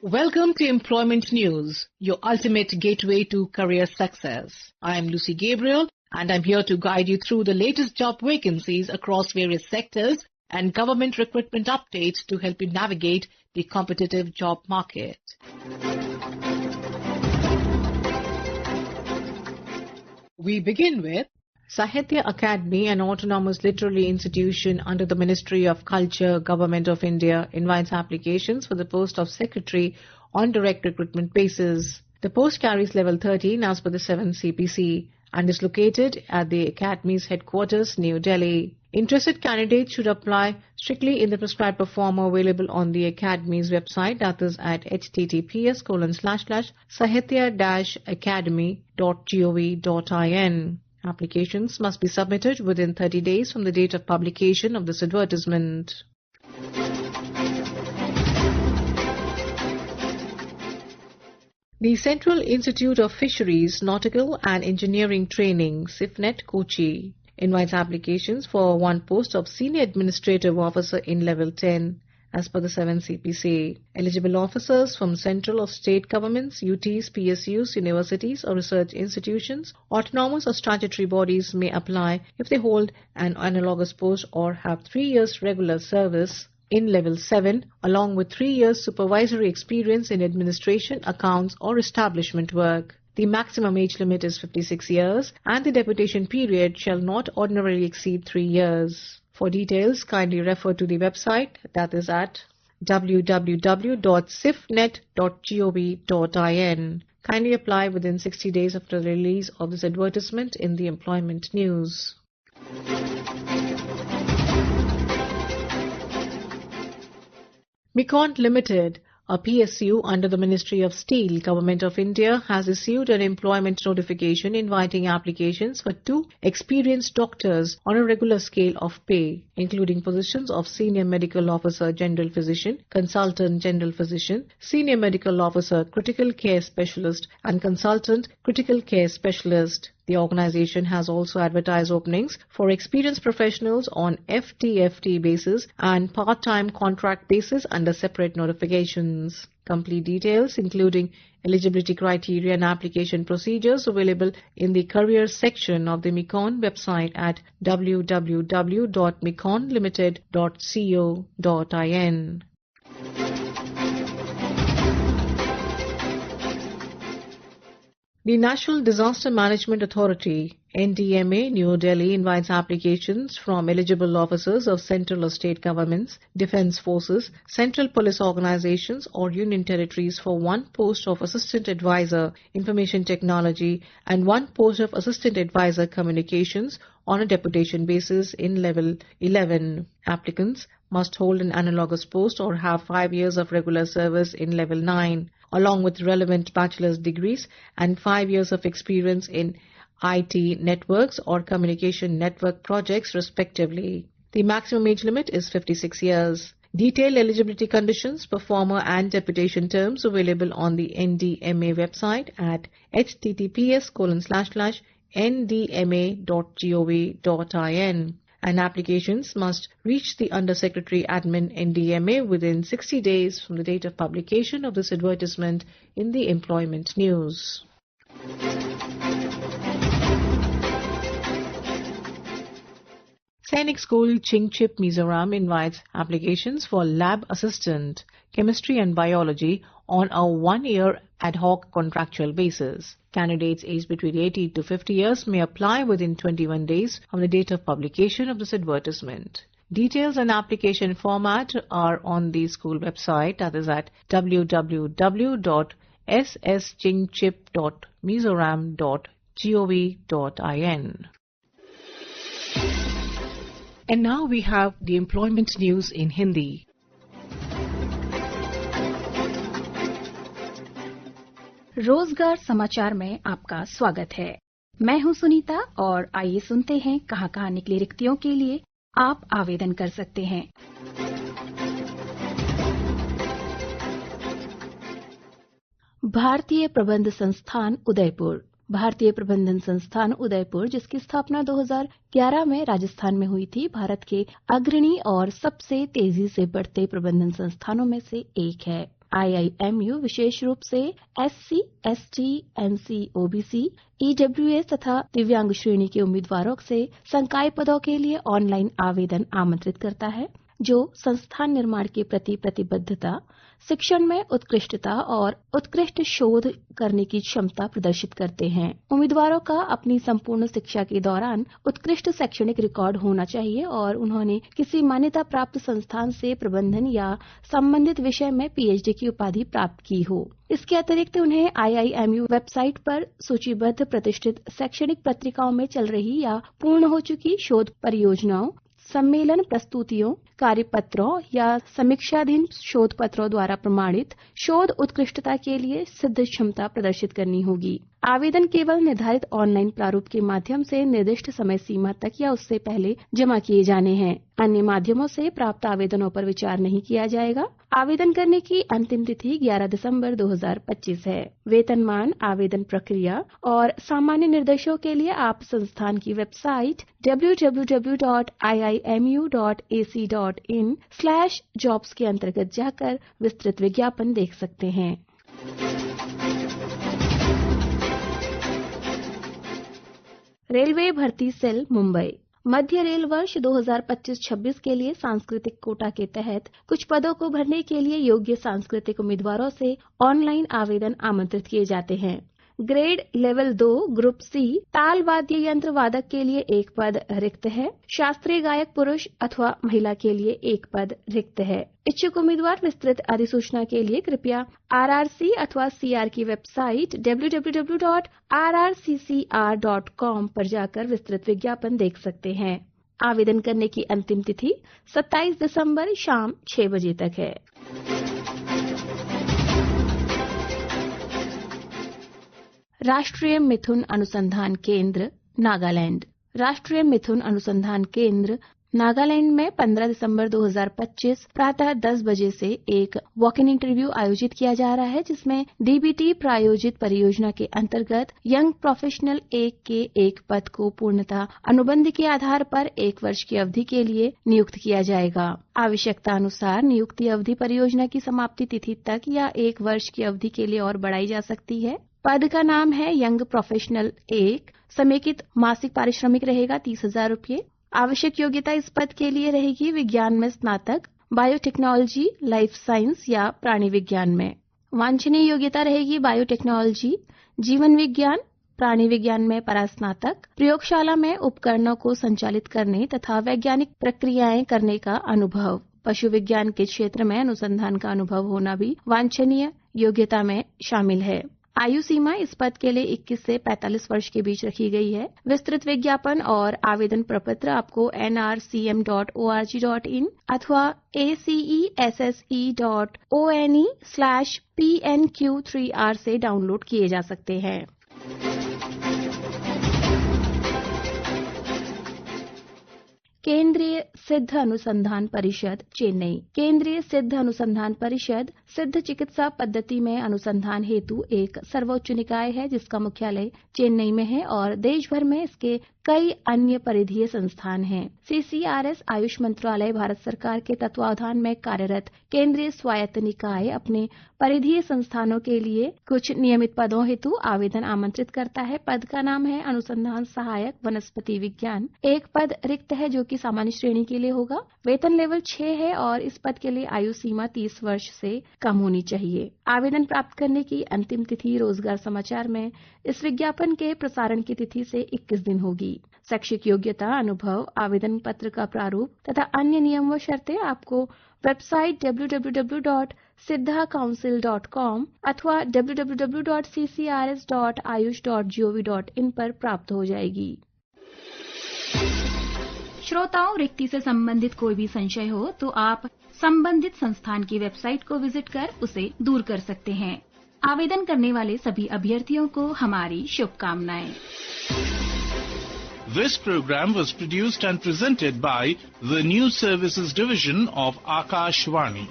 Welcome to Employment News, your ultimate gateway to career success. I am Lucy Gabriel and I'm here to guide you through the latest job vacancies across various sectors and government recruitment updates to help you navigate the competitive job market. We begin with Sahitya Academy, an autonomous literary institution under the Ministry of Culture, Government of India, invites applications for the post of secretary on direct recruitment basis. The post carries level 13 as per the 7th CPC and is located at the Academy's headquarters, New Delhi. Interested candidates should apply strictly in the prescribed form available on the Academy's website, that is at https://sahitya-academy.gov.in. Applications must be submitted within 30 days from the date of publication of this advertisement. The Central Institute of Fisheries, Nautical and Engineering Training, CIFNET Kochi, invites applications for one post of Senior Administrative Officer in Level 10 as per the 7th CPC. Eligible officers from central or state governments, UTs, PSUs, universities or research institutions, autonomous or statutory bodies may apply if they hold an analogous post or have 3 years regular service in Level 7 along with 3 years supervisory experience in administration, accounts or establishment work. The maximum age limit is 56 years and the deputation period shall not ordinarily exceed 3 years. For details, kindly refer to the website, that is at www.cifnet.gov.in. Kindly apply within 60 days after the release of this advertisement in the Employment News. Mecon Limited, a PSU under the Ministry of Steel, Government of India, has issued an employment notification inviting applications for 2 experienced doctors on a regular scale of pay, including positions of Senior Medical Officer General Physician, Consultant General Physician, Senior Medical Officer Critical Care Specialist and Consultant Critical Care Specialist. The organization has also advertised openings for experienced professionals on FTFT basis and part-time contract basis under separate notifications. Complete details, including eligibility criteria and application procedures, available in the careers section of the Mecon website at www.meconlimited.co.in. The National Disaster Management Authority, NDMA, New Delhi, invites applications from eligible officers of central or state governments, defence forces, central police organizations or union territories for one post of Assistant Advisor, Information Technology and one post of Assistant Advisor, Communications on a deputation basis in Level 11. Applicants must hold an analogous post or have 5 years of regular service in Level 9. along with relevant bachelor's degrees and 5 years of experience in IT networks or communication network projects respectively. The maximum age limit is 56 years. Detailed eligibility conditions, performer and deputation terms available on the NDMA website at https://ndma.gov.in. And applications must reach the Undersecretary Admin NDMA within 60 days from the date of publication of this advertisement in the Employment News. Sainik School, Chingchip, Mizoram invites applications for lab assistant, chemistry and biology on a 1-year ad hoc contractual basis. Candidates aged between 18 to 50 years may apply within 21 days from the date of publication of this advertisement. Details and application format are on the school website, that is at www.sschingchip.mizoram.gov.in. And now we have the employment news in Hindi. रोजगार समाचार में आपका स्वागत है। मैं हूं सुनीता और आइए सुनते हैं कहां निकली रिक्तियों के लिए आप आवेदन कर सकते हैं। भारतीय प्रबंध संस्थान उदयपुर। भारतीय प्रबंधन संस्थान उदयपुर, जिसकी स्थापना 2011 में राजस्थान में हुई थी, भारत के अग्रणी और सबसे तेजी से बढ़ते प्रबंधन संस्थानों में से एक है। IIMU विशेष रूप से SC, ST, NC, OBC, EWS तथा दिव्यांग श्रेणी के उम्मीदवारों से संकाय पदों के लिए ऑनलाइन आवेदन आमंत्रित करता है, जो संस्थान निर्माण के प्रति प्रतिबद्धता, शिक्षण में उत्कृष्टता और उत्कृष्ट शोध करने की क्षमता प्रदर्शित करते हैं। उम्मीदवारों का अपनी संपूर्ण शिक्षा के दौरान उत्कृष्ट शैक्षणिक रिकॉर्ड होना चाहिए और उन्होंने किसी मान्यता प्राप्त संस्थान से प्रबंधन या संबंधित विषय में PhD की उपाधि प्राप्त की हो। इसके अतिरिक्त उन्हें IIMU वेबसाइट पर सूचीबद्ध प्रतिष्ठित शैक्षणिक पत्रिकाओं में चल रही या पूर्ण हो चुकी शोध परियोजनाओं, सम्मेलन प्रस्तुतियों, कार्यपत्रों या समीक्षाधीन शोध पत्रों द्वारा प्रमाणित शोध उत्कृष्टता के लिए सिद्ध क्षमता प्रदर्शित करनी होगी। आवेदन केवल निर्धारित ऑनलाइन प्रारूप के माध्यम से निर्दिष्ट समय सीमा तक या उससे पहले जमा किए जाने हैं। अन्य माध्यमों से प्राप्त आवेदनों पर विचार नहीं किया जाएगा। आवेदन करने की अंतिम तिथि 11 दिसंबर 2025 है। वेतनमान, आवेदन प्रक्रिया और सामान्य निर्देशों के लिए आप संस्थान की वेबसाइट www.iimu.ac.in/jobs के अंतर्गत जाकर विस्तृत विज्ञापन देख सकते हैं। रेलवे भर्ती सेल मुंबई मध्य रेल वर्ष 2025-26 के लिए सांस्कृतिक कोटा के तहत कुछ पदों को भरने के लिए योग्य सांस्कृतिक उम्मीदवारों से ऑनलाइन आवेदन आमंत्रित किए जाते हैं। ग्रेड लेवल 2 ग्रुप C ताल वाद्य यंत्र वादक के लिए 1 पद रिक्त है। शास्त्रीय गायक पुरुष अथवा महिला के लिए 1 पद रिक्त है। इच्छुक उम्मीदवार विस्तृत अधिसूचना के लिए कृपया RRC अथवा CR की वेबसाइट www.rrccr.com पर जाकर विस्तृत विज्ञापन देख सकते हैं। आवेदन करने की अंतिम तिथि 27 दिसंबर शाम 6 बजे तक है। राष्ट्रीय मिथुन अनुसंधान केंद्र नागालैंड। राष्ट्रीय मिथुन अनुसंधान केंद्र नागालैंड में 15 दिसंबर 2025 प्रातः 10 बजे से एक वॉक इन इंटरव्यू आयोजित किया जा रहा है, जिसमें DBT प्रायोजित परियोजना के अंतर्गत यंग प्रोफेशनल 1 के 1 पद को पूर्णतः अनुबंध के आधार पर 1 वर्ष की अवधि के लिए नियुक्त किया जाएगा। आवश्यकता अनुसार नियुक्ति अवधि परियोजना की समाप्ति तिथि तक या 1 वर्ष की अवधि के लिए और बढ़ाई जा सकती है। पद का नाम है यंग प्रोफेशनल 1। समेकित मासिक पारिश्रमिक रहेगा 30,000 रूपये। आवश्यक योग्यता इस पद के लिए रहेगी विज्ञान में स्नातक, बायोटेक्नोलॉजी, लाइफ साइंस या प्राणी विज्ञान में। वांछनीय योग्यता रहेगी बायोटेक्नोलॉजी, जीवन विज्ञान, प्राणी विज्ञान में परास्नातक, प्रयोगशाला में उपकरणों को संचालित करने तथा वैज्ञानिक प्रक्रियाएं करने का अनुभव। पशु विज्ञान के क्षेत्र में अनुसंधान का अनुभव होना भी वांछनीय योग्यता में शामिल है। आयु सीमा इस पद के लिए 21 से 45 वर्ष के बीच रखी गई है। विस्तृत विज्ञापन और आवेदन प्रपत्र आपको nrcm.org.in अथवा acesse.one/PNQ3R से डाउनलोड किए जा सकते हैं। केंद्रीय सिद्ध अनुसंधान परिषद चेन्नई। केंद्रीय सिद्ध अनुसंधान परिषद सिद्ध चिकित्सा पद्धति में अनुसंधान हेतु एक सर्वोच्च निकाय है, जिसका मुख्यालय चेन्नई में है और देश भर में इसके कई अन्य परिधीय संस्थान हैं। CCRS आयुष मंत्रालय भारत सरकार के तत्वावधान में कार्यरत केंद्रीय स्वायत्त निकाय अपने परिधीय संस्थानों के लिए कुछ नियमित पदों हेतु आवेदन आमंत्रित करता है। पद का नाम है अनुसंधान सहायक वनस्पति विज्ञान। 1 पद रिक्त है जो कि सामान्य श्रेणी के लिए होगा। वेतन लेवल 6 है और इस पद के लिए आयु सीमा 30 वर्ष से कम होनी चाहिए। आवेदन प्राप्त करने की अंतिम तिथि रोजगार समाचार में इस विज्ञापन के प्रसारण की तिथि से 21 दिन होगी। शैक्षिक योग्यता, अनुभव, आवेदन पत्र का प्रारूप तथा अन्य नियम व शर्तें आपको वेबसाइट www.siddhacouncil.com अथवा www.ccrs.ayush.gov.in पर प्राप्त हो जाएगी। श्रोताओं, रिक्ति से संबंधित कोई भी संशय हो तो आप संबंधित संस्थान की वेबसाइट को विजिट कर उसे दूर कर सकते हैं। आवेदन करने वाले सभी अभ्यर्थियों को हमारी शुभकामनाएं। This program was produced and presented by the News Services Division of Akashvani.